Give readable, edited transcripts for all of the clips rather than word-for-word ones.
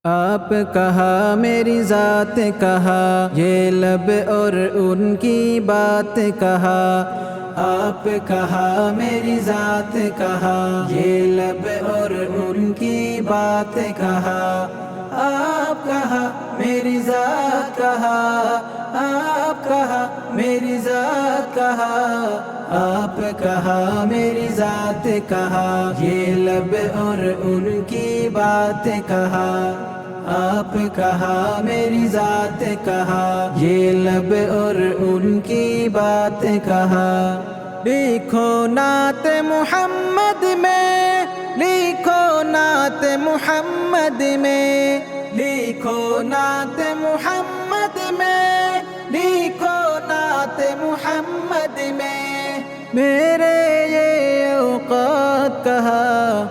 آپ کہا میری ذات کہا، یہ لب اور ان کی بات کہا۔ آپ کہا میری ذات کہا، یہ لب اور ان کی بات کہا۔ آپ کہا میری ذات کہا، آپ کہا میری ذات کہا۔ آپ کہا میری ذات کہا، یہ لب اور ان کی بات کہا۔ آپ کہا میری ذات کہا، یہ لب اور ان کی بات کہا۔ لکھو نعت محمد میں، لکھو نعت محمد میں، لکھو نعت محمد میں، لکھو نعت محمد میں۔ میرے یہ اوقات کہا،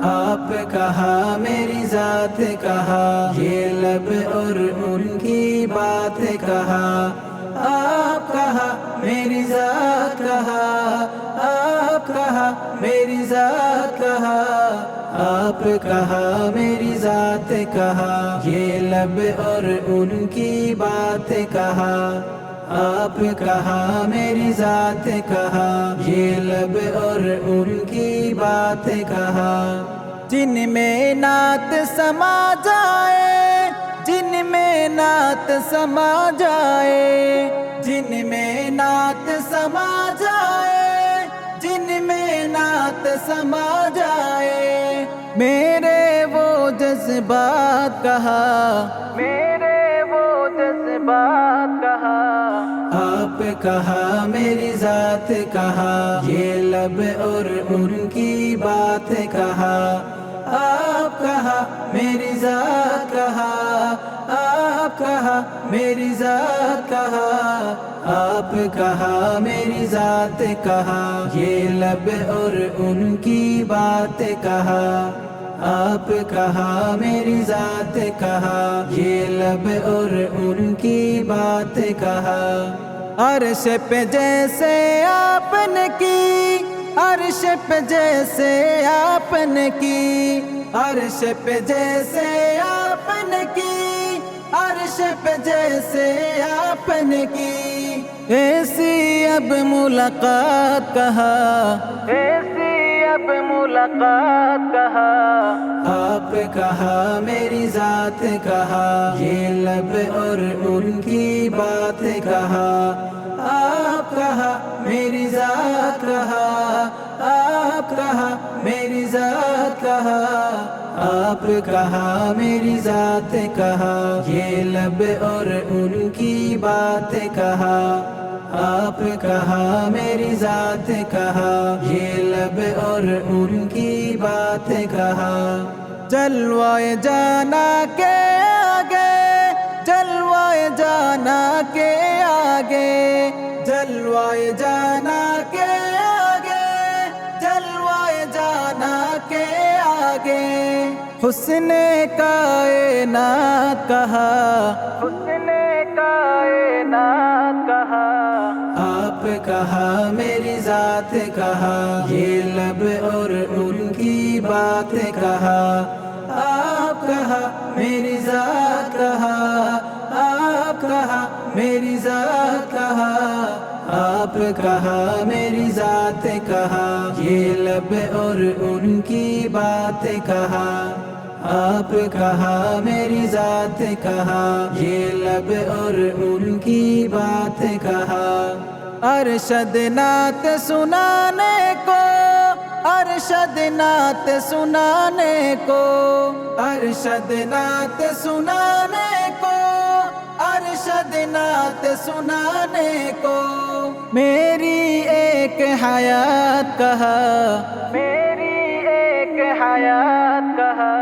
آپ کہا میری ذات کہا، یہ لب اور ان کی بات کہا۔ آپ کہا میری ذات کہا، آپ کہا میری ذات کہا۔ آپ کہا میری ذات کہا، یہ لب اور ان کی بات کہا۔ آپ کہا میری ذات کہا، یہ لب اور ان کی بات کہا۔ جن میں نعت سما جائے، جن میں نعت سما جائے، جن میں نعت سما جائے، جن میں نعت سما جائے۔ میرے وہ جذبات کہا، میرے وہ جذبات کہا۔ آپ کہا میری ذات کہا، یہ لب اور ان کی بات کہا۔ آپ کہا میری ذات کہا، آپ کہا میری ذات کہا۔ آپ کہا میری ذات کہا، یہ لب اور ان کی بات کہا۔ آپ کہا میری ذات کہا، یہ لب اور ان کی بات کہا۔ عرش پہ جیسے آپ نے کی، عرش پہ جیسے آپ نے کی، عرش پہ جیسے آپ نے کی، عرش پہ جیسے آپ نے کی۔ ایسی اب ملاقات کہا، ایسی اب ملاقات کہا۔ آپ کہا میری ذات کہا، یہ لب اور ان کی بات کہا۔ آپ کہا میری ذات کہا، آپ کہا میری ذات کہا۔ آپ کہا میری ذات کہا، یہ لب اور ان کی بات کہا۔ آپ کہا میری ذات کہا، یہ لب اور ان کی بات کہا۔ جلوہ جانا کے آگے، جلوہ جانا کے آگے، جلوہ جانا کے آگے، جلوہ جانا کے آگے۔ حسن کائنات کہا، حسن کائنات کہا۔ آپ کہا میری ذات کہا، یہ لب اور ان کی بات کہا۔ آپ کہا میری ذات کہا، آپ کہا میری ذات کہا۔ آپ کہا میری ذات کہا، یہ لب اور ان کی بات کہا۔ آپ کہا میری ذات کہا، یہ لب اور ان کی بات کہا۔ ارشد نعت سنانے کو، ارشد نعت سنانے کو، ارشد نعت سنانے کو، ارشد نعت سنانے کو۔ میری ایک حیات کہا، میری ایک حیات کہا۔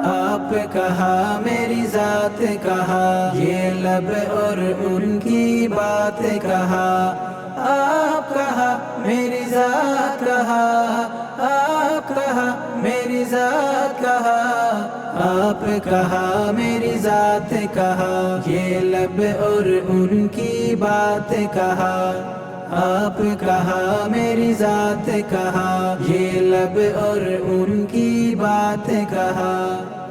آپ کہا میری ذات کہا، یہ لب اور ان کی بات کہا۔ آپ کہا میری ذات کہا، آپ کہا میری ذات کہا۔ آپ کہا میری ذات کہا، یہ لب اور ان کی بات کہا۔ آپ کہا میری ذات کہا، یہ لب اور ان بات کہا